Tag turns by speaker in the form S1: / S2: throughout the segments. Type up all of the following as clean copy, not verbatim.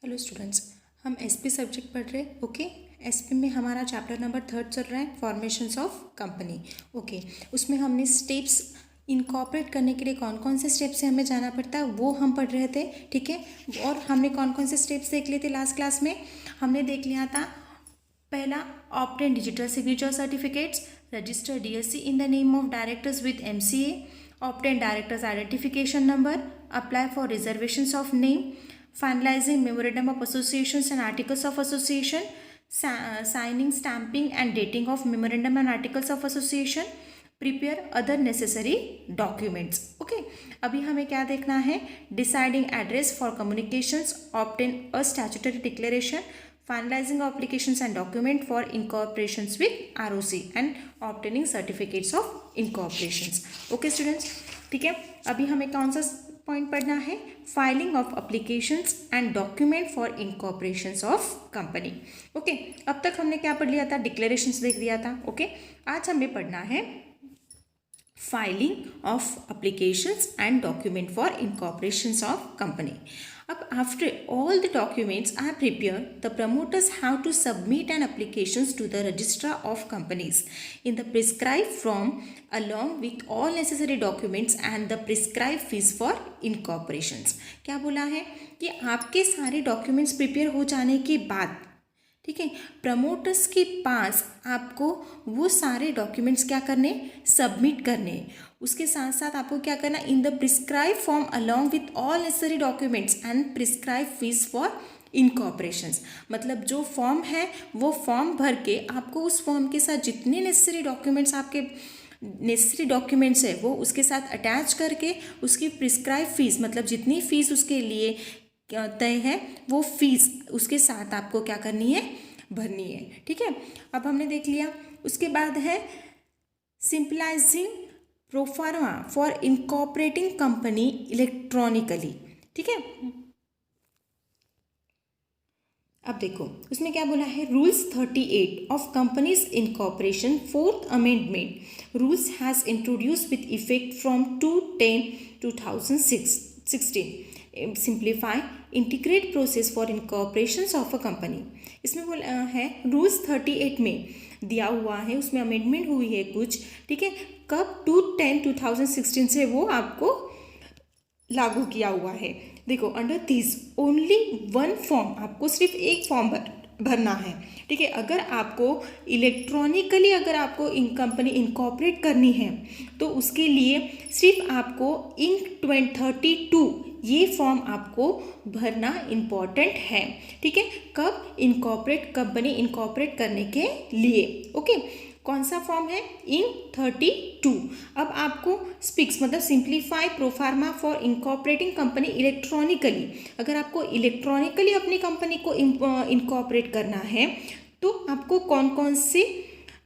S1: Hello students, हम SP subject पढ़ रहे हैं। ओके, एसपी में हमारा चैप्टर नंबर 3 चल रहा है, फॉर्मेशंस ऑफ कंपनी। ओके, उसमें हमने स्टेप्स इनकॉर्पोरेट करने के लिए कौन कौन से स्टेप्स से हमें जाना पड़ता है वो हम पढ़ रहे थे। ठीक है, और हमने कौन कौन से स्टेप्स देख लिए थे लास्ट क्लास में। हमने देख लिया था पहला, obtain digital signature certificates, register DSC in the name of directors with MCA, obtain directors identification number, apply for reservations of name, finalizing memorandum of associations and articles of association, signing, stamping and dating of memorandum and articles of association, prepare other necessary documents. Okay, अभी हमें क्या देखना है, deciding address for communications, obtain a statutory declaration, finalizing applications and document for incorporations with ROC and obtaining certificates of incorporations. Okay students, ठीक है। अभी हमें कौन सा पॉइंट पढ़ना है, filing of applications and document for incorporations of company. Okay, अब तक हमने क्या पढ़ लिया था, डिक्लेरेशंस देख लिया था। ओके, आज हमें पढ़ना है filing of applications and document for incorporations of company. अब after all the documents are prepared, the promoters have to submit an applications to the registrar of companies in the prescribed form along with all necessary documents and the prescribed fees for incorporations. क्या बोला है कि आपके सारे documents prepare हो जाने के बाद, ठीक है, प्रमोटर्स के पास आपको वो सारे डॉक्यूमेंट्स क्या करने, सबमिट करने। उसके साथ साथ आपको क्या करना, in the prescribe form along with all necessary documents and prescribe fees for incorporations. मतलब जो फॉर्म है वो फॉर्म भर के आपको उस फॉर्म के साथ जितने नेसेसरी डॉक्यूमेंट्स है वो उसके साथ अटैच करके उसकी प्रिस्क्राइब फीस, मतलब जितनी फीस उसके लिए तय है वो फीस उसके साथ आपको क्या करनी है, भरनी है। ठीक है, अब हमने देख लिया। उसके बाद है simplifying proforma for incorporating company electronically. ठीक है, अब देखो उसमें क्या बोला है, rules 38 of companies incorporation 4th amendment rules has introduce with effect from 2/10/2016 simplify integrate process for incorporations of a company. इसमें बोला है रूल्स 38 में दिया हुआ है, उसमें अमेंडमेंट हुई है कुछ। ठीक है, कब 2/10/2016 से वो आपको लागू किया हुआ है। देखो, under this only one form, आपको सिर्फ एक फॉर्म भरना है। ठीक है, अगर आपको इलेक्ट्रॉनिकली आपको कंपनी इनकॉर्पोरेट करनी है तो उसके लिए सिर्फ आपको इंक 32 ये फॉर्म आपको भरना इम्पॉर्टेंट है। ठीक है, कब, कंपनी इनकॉर्पोरेट करने के लिए। ओके, कौन सा फॉर्म है, इंक 32। अब आपको स्पीक्स मतलब simplify proforma for incorporating company electronically. अगर आपको इलेक्ट्रॉनिकली अपनी कंपनी को इनकॉर्पोरेट करना है तो आपको कौन कौन से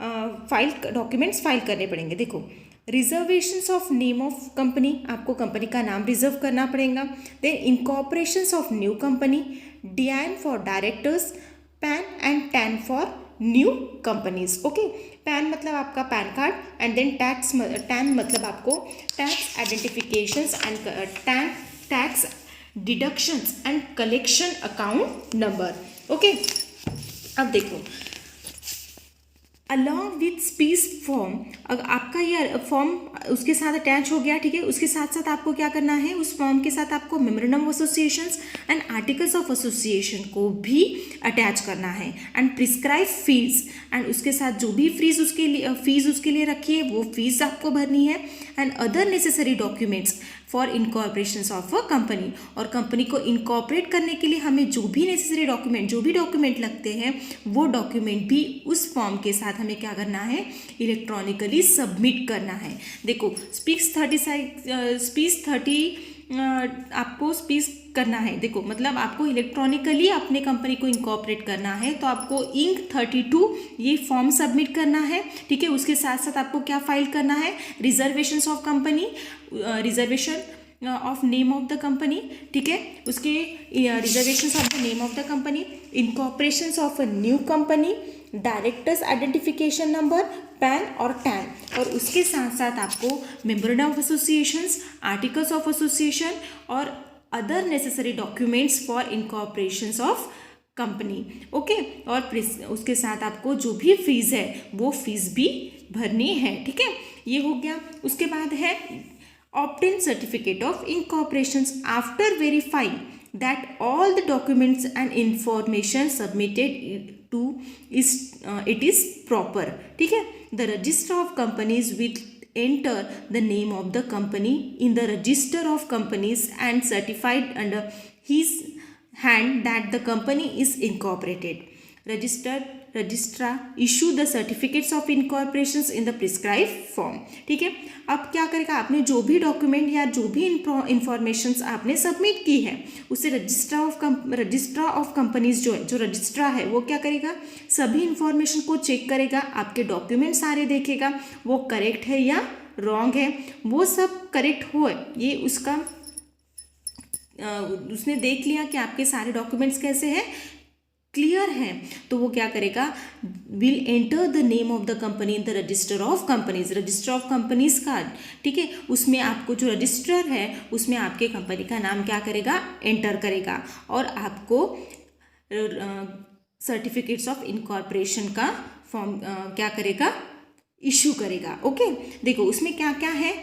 S1: डॉक्यूमेंट्स फाइल करने पड़ेंगे। देखो, reservations of name of company, आपको कंपनी का नाम रिजर्व करना पड़ेगा। Then incorporations of new company, DIN for directors, PAN and TAN for new companies. Okay, PAN मतलब आपका PAN card and then TAN मतलब आपको tax identifications and tax deductions and collection account number. Okay, अब देखो along with speech form, अगर आपका ये form उसके साथ अटैच हो गया, ठीक है, उसके साथ साथ आपको क्या करना है, उस फॉर्म के साथ आपको memorandum of associations and articles of association को भी अटैच करना है एंड प्रिस्क्राइब फीस, एंड उसके साथ जो भी फीस उसके लिए रखी है वो फीस आपको भरनी है, and other necessary documents for incorporations of a company. और कंपनी को इनकॉर्पोरेट करने के लिए हमें जो भी नेसेसरी डॉक्यूमेंट, जो भी डॉक्यूमेंट लगते हैं वो डॉक्यूमेंट भी उस फॉर्म के साथ हमें क्या करना है, इलेक्ट्रॉनिकली सबमिट करना है। देखो, स्पीच 30 आपको स्पीच करना है। देखो, मतलब आपको इलेक्ट्रॉनिकली अपने कंपनी को इनकॉर्पोरेट करना है तो आपको इंक 32 ये फॉर्म सबमिट करना है। ठीक है, उसके साथ साथ आपको क्या फाइल करना है, reservations of company, reservation of name of the company. ठीक है, उसके reservations of the name of the company, incorporations of a new company, directors identification number, PAN और टैन, और उसके साथ साथ आपको memorandum of associations, articles of association और other necessary documents for incorporations of company. Okay, और उसके साथ आपको जो भी फीस है वो फीस भी भरनी है। ठीक है, ये हो गया। उसके बाद है obtain certificate of incorporations after verifying that all the documents and information submitted to it is proper। ठीक है, the register of companies will enter the name of the company in the register of companies and certified under his hand that the company is incorporated। Registrar issue the certificates of incorporations in the prescribe form. ठीक है, अब क्या करेगा, आपने जो भी document या जो भी इंफॉर्मेशंस आपने सबमिट की है उसे रजिस्ट्रार ऑफ कंपनीज जो है, जो रजिस्ट्रार है, वो क्या करेगा, सभी इंफॉर्मेशन को चेक करेगा, आपके डॉक्यूमेंट सारे देखेगा, वो करेक्ट है या रॉन्ग है। वो सब करेक्ट हो, ये उसका उसने देख लिया कि आपके सारे डॉक्यूमेंट्स कैसे हैं, क्लियर है, तो वो क्या करेगा, will enter the name of the company in the register of companies. Register of companies का, ठीक है, उसमें आपको जो रजिस्टर है उसमें आपके कंपनी का नाम क्या करेगा, एंटर करेगा, और आपको सर्टिफिकेट्स ऑफ इनकॉर्पोरेशन का फॉर्म क्या करेगा, इशू करेगा। ओके, देखो उसमें क्या क्या है,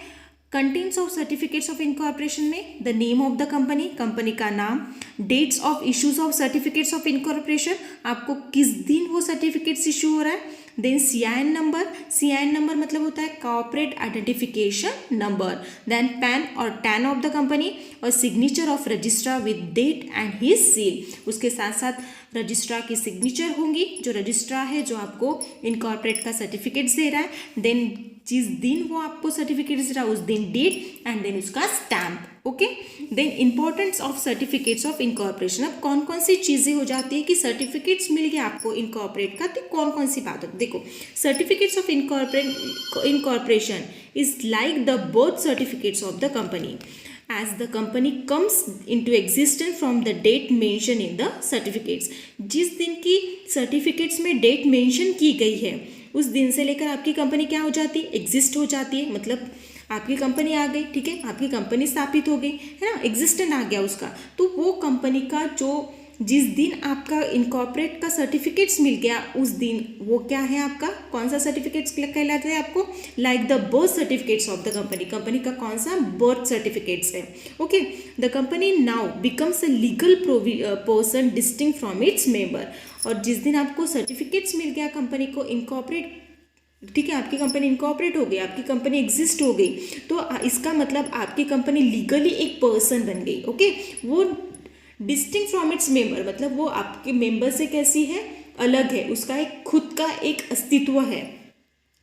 S1: contents of certificates of incorporation में the name of the company, company का नाम, dates of issues of certificates of incorporation, आपको किस दिन वो सर्टिफिकेट्स इशू हो रहा है, then CIN number, CIN number मतलब होता है corporate identification number, then PAN और टैन ऑफ द कंपनी, और signature of registrar with date and his seal. उसके साथ साथ रजिस्ट्रार की सिग्नेचर होंगी, जो रजिस्ट्रार है जो आपको इनकॉर्पोरेट का सर्टिफिकेट्स दे रहा है, देन जिस दिन वो आपको सर्टिफिकेट्स दे रहा है उस दिन डेट एंड देन उसका stamp. Okay, then importance of certificates of incorporation. अब कौन कौन सी चीज़ें हो जाती है कि सर्टिफिकेट्स मिल गया आपको इनकॉर्पोरेट का, तो कौन कौन सी बात होती है, देखो certificates of incorporation is like the birth certificates of the company as the company comes into existence from the date mentioned in the certificates। जिस दिन की सर्टिफिकेट्स में डेट मेंशन की गई है उस दिन से लेकर आपकी कंपनी क्या हो जाती है, एग्जिस्ट हो जाती है, मतलब आपकी कंपनी आ गई। ठीक है, आपकी कंपनी स्थापित हो गई है ना, एग्जिस्टेंट आ गया उसका, तो वो कंपनी का जो जिस दिन आपका इनकॉर्पोरेट का सर्टिफिकेट्स मिल गया उस दिन वो क्या है, आपका कौन सा सर्टिफिकेट्स कहलाता है आपको, like the birth certificates of the company, company का कौन सा बर्थ सर्टिफिकेट्स है। Okay, the company now becomes a legal person distinct from its member. और जिस दिन आपको सर्टिफिकेट्स मिल गया कंपनी को इनकॉर्पोरेट, ठीक है, आपकी कंपनी इनकॉर्पोरेट हो गई, आपकी कंपनी एग्जिस्ट हो गई, तो इसका मतलब आपकी कंपनी लीगली एक पर्सन बन गई। ओके, वो डिस्टिंक्ट फ्रॉम इट्स मेंबर मतलब वो आपके मेंबर से कैसी है, अलग है, उसका एक खुद का एक अस्तित्व है।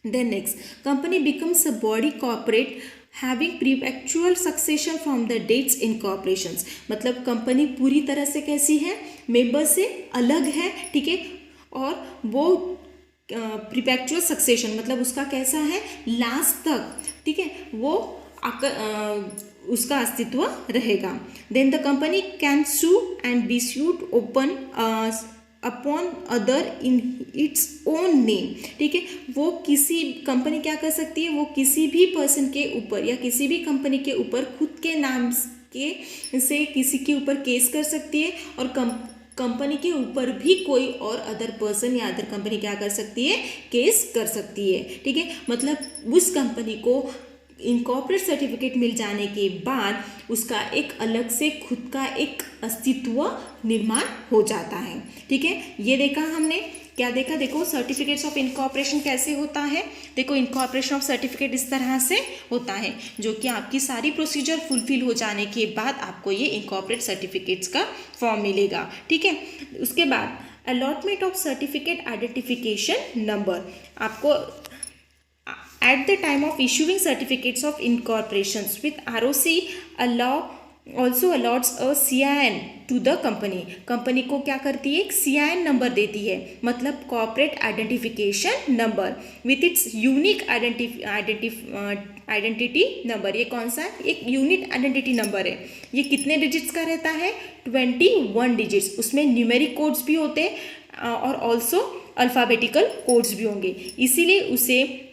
S1: Then next, company becomes a body corporate having perpetual succession from the dates incorporations, मतलब कंपनी पूरी तरह से कैसी है, मेंबर से अलग है। ठीक है, और वो प्रीएक्चुअल सक्सेशन मतलब उसका कैसा है, लास्ट तक, ठीक है, वो उसका अस्तित्व रहेगा। Then the company can sue and be sued open upon other in its own name. ठीक है, वो किसी कंपनी क्या कर सकती है, वो किसी भी पर्सन के ऊपर या किसी भी कंपनी के ऊपर खुद के नाम के से किसी के ऊपर केस कर सकती है, और कंपनी के ऊपर भी कोई और अदर पर्सन या अदर कंपनी क्या कर सकती है, केस कर सकती है। ठीक है, मतलब उस कंपनी को इनकॉर्पोरेट सर्टिफिकेट मिल जाने के बाद उसका एक अलग से खुद का एक अस्तित्व निर्माण हो जाता है। ठीक है, ये देखा हमने, क्या देखा, देखो सर्टिफिकेट्स ऑफ इनकॉर्पोरेशन कैसे होता है, देखो इनकॉर्पोरेशन ऑफ सर्टिफिकेट इस तरह से होता है, जो कि आपकी सारी प्रोसीजर फुलफिल हो जाने के बाद आपको ये इनकॉर्पोरेट सर्टिफिकेट्स का फॉर्म मिलेगा। ठीक है, उसके बाद allotment of certificate identification number, आपको at the time of issuing certificates of incorporations with ROC also allots a CIN to the company। Company को क्या करती है, एक CIN नंबर देती है, मतलब corporate identification number with its unique identity number. ये कौन सा है, एक यूनिक आइडेंटिटी नंबर है, ये कितने डिजिट्स का रहता है, 21 डिजिट्स, उसमें न्यूमेरिक कोड्स भी होते हैं और ऑल्सो अल्फ़ाबेटिकल कोड्स भी होंगे, इसीलिए उसे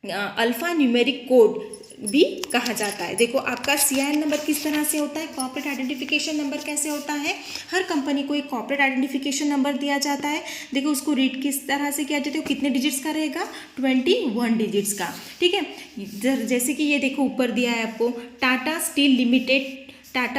S1: अल्फ़ा न्यूमेरिक कोड भी कहा जाता है। देखो आपका CIN नंबर किस तरह से होता है, कॉर्पोरेट आइडेंटिफिकेशन नंबर कैसे होता है, हर कंपनी को एक कॉर्पोरेट आइडेंटिफिकेशन नंबर दिया जाता है। देखो उसको रीड किस तरह से किया जाता है, कितने डिजिट्स का रहेगा, 21 डिजिट्स का, ठीक है। जैसे कि ये देखो ऊपर दिया है आपको, टाटा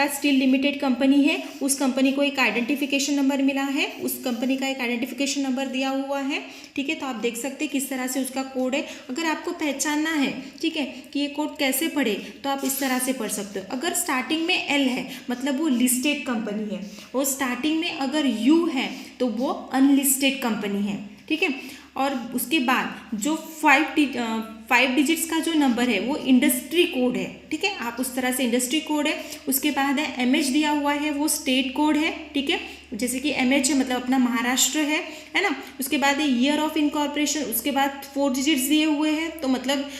S1: स्टील लिमिटेड कंपनी है, उस कंपनी को एक आइडेंटिफिकेशन नंबर मिला है, उस कंपनी का एक आइडेंटिफिकेशन नंबर दिया हुआ है, ठीक है। तो आप देख सकते हैं किस तरह से उसका कोड है। अगर आपको पहचानना है, ठीक है, कि ये कोड कैसे पढ़े, तो आप इस तरह से पढ़ सकते हो। अगर स्टार्टिंग में L है मतलब वो लिस्टेड कंपनी है, और स्टार्टिंग में अगर U है तो वो अनलिस्टेड कंपनी है, ठीक है। और उसके बाद जो 5 डिजिट्स का जो नंबर है वो इंडस्ट्री कोड है, ठीक है। आप उस तरह से इंडस्ट्री कोड है, उसके बाद है MH दिया हुआ है, वो स्टेट कोड है, ठीक है। जैसे कि MH है मतलब अपना महाराष्ट्र है ना। उसके बाद है ईयर ऑफ इनकॉर्पोरेशन, उसके बाद 4 डिजिट्स दिए हुए हैं, तो मतलब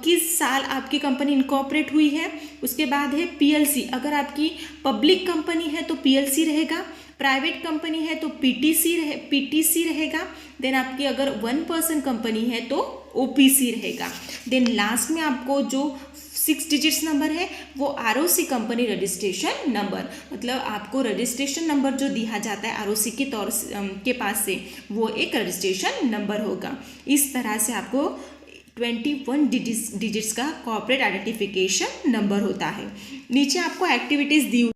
S1: किस साल आपकी कंपनी इनकॉर्पोरेट हुई है। उसके बाद है PLC, अगर आपकी पब्लिक कंपनी है तो PLC रहेगा, प्राइवेट कंपनी है तो PTC रहेगा। देन आपकी अगर 1 पर्सन कंपनी है तो OPC रहेगा। देन लास्ट में आपको जो 6 डिजिट्स नंबर है वो ROC कंपनी रजिस्ट्रेशन नंबर, मतलब आपको रजिस्ट्रेशन नंबर जो दिया जाता है ROC के तौर के पास से, वो एक रजिस्ट्रेशन नंबर होगा। इस तरह से आपको 21 डिजिट्स का कॉर्पोरेट आइडेंटिफिकेशन नंबर होता है। नीचे आपको एक्टिविटीज़ दी